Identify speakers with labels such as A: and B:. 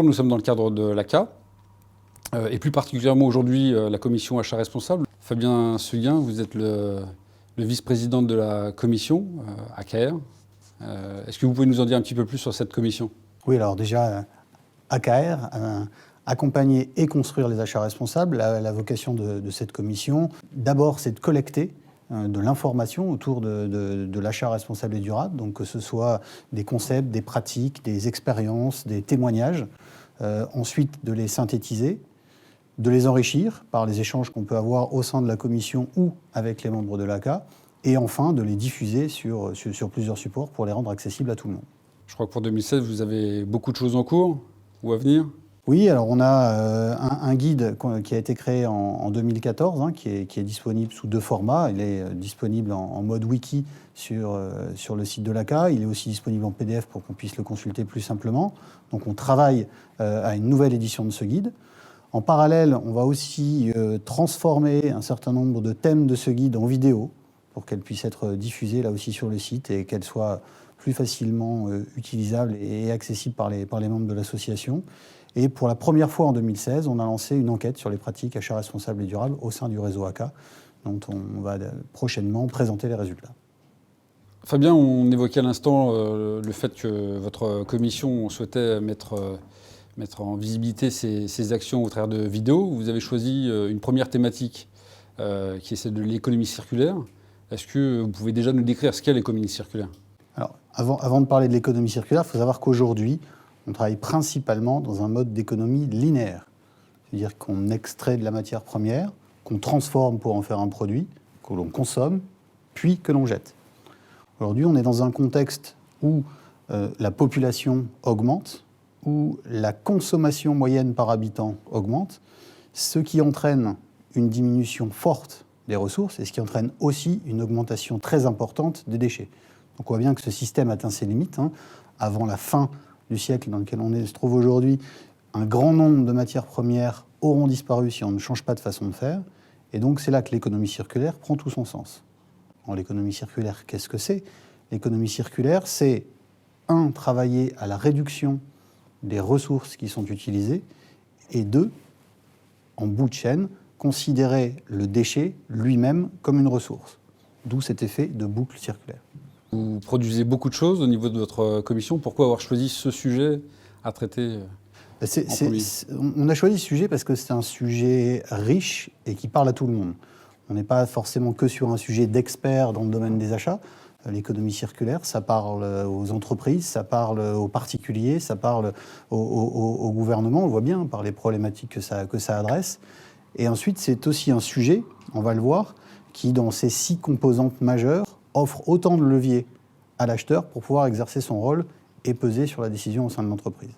A: Bonjour, nous sommes dans le cadre de l'ACA, et plus particulièrement aujourd'hui la commission achat responsable. Fabien Seguin, vous êtes le vice-président de la commission AKR. Est-ce que vous pouvez nous en dire un petit peu plus sur cette commission ?
B: Oui, alors déjà, AKR, accompagner et construire les achats responsables, la vocation de cette commission, d'abord, c'est de collecter de l'information autour de l'achat responsable et durable, donc que ce soit des concepts, des pratiques, des expériences, des témoignages, ensuite de les synthétiser, de les enrichir par les échanges qu'on peut avoir au sein de la commission ou avec les membres de l'ACA, et enfin de les diffuser sur plusieurs supports pour les rendre accessibles à tout le monde.
A: Je crois que pour 2016, vous avez beaucoup de choses en cours ou à venir ?
B: Oui, alors on a un guide qui a été créé en 2014, qui est disponible sous 2 formats. Il est disponible en mode wiki sur le site de l'ACA. Il est aussi disponible en PDF pour qu'on puisse le consulter plus simplement. Donc on travaille à une nouvelle édition de ce guide. En parallèle, on va aussi transformer un certain nombre de thèmes de ce guide en vidéo pour qu'elles puissent être diffusées là aussi sur le site et qu'elles soient plus facilement utilisables et accessibles par les membres de l'association. Et pour la première fois en 2016, on a lancé une enquête sur les pratiques achats responsables et durables au sein du réseau ACA, dont on va prochainement présenter les résultats.
A: Fabien, on évoquait à l'instant le fait que votre commission souhaitait mettre en visibilité ces actions au travers de vidéos. Vous avez choisi une première thématique qui est celle de l'économie circulaire. Est-ce que vous pouvez déjà nous décrire ce qu'est l'économie circulaire ?
B: Alors, avant de parler de l'économie circulaire, il faut savoir qu'aujourd'hui, on travaille principalement dans un mode d'économie linéaire. C'est-à-dire qu'on extrait de la matière première, qu'on transforme pour en faire un produit, que l'on consomme, puis que l'on jette. Aujourd'hui, on est dans un contexte où la population augmente, où la consommation moyenne par habitant augmente, ce qui entraîne une diminution forte des ressources et ce qui entraîne aussi une augmentation très importante des déchets. Donc on voit bien que ce système atteint ses limites. Avant la fin du siècle dans lequel on se trouve aujourd'hui, un grand nombre de matières premières auront disparu si on ne change pas de façon de faire. Et donc c'est là que l'économie circulaire prend tout son sens. En l'économie circulaire, qu'est-ce que c'est ? L'économie circulaire, c'est travailler à la réduction des ressources qui sont utilisées, et 2, en bout de chaîne, considérer le déchet lui-même comme une ressource. D'où cet effet de boucle circulaire.
A: Vous produisez beaucoup de choses au niveau de votre commission. Pourquoi avoir choisi ce sujet à traiter en premier ?
B: On a choisi ce sujet parce que c'est un sujet riche et qui parle à tout le monde. On n'est pas forcément que sur un sujet d'experts dans le domaine des achats. L'économie circulaire, ça parle aux entreprises, ça parle aux particuliers, ça parle au gouvernement, on le voit bien par les problématiques que ça adresse. Et ensuite, c'est aussi un sujet, on va le voir, qui, dans ses 6 composantes majeures, offre autant de leviers à l'acheteur pour pouvoir exercer son rôle et peser sur la décision au sein de l'entreprise.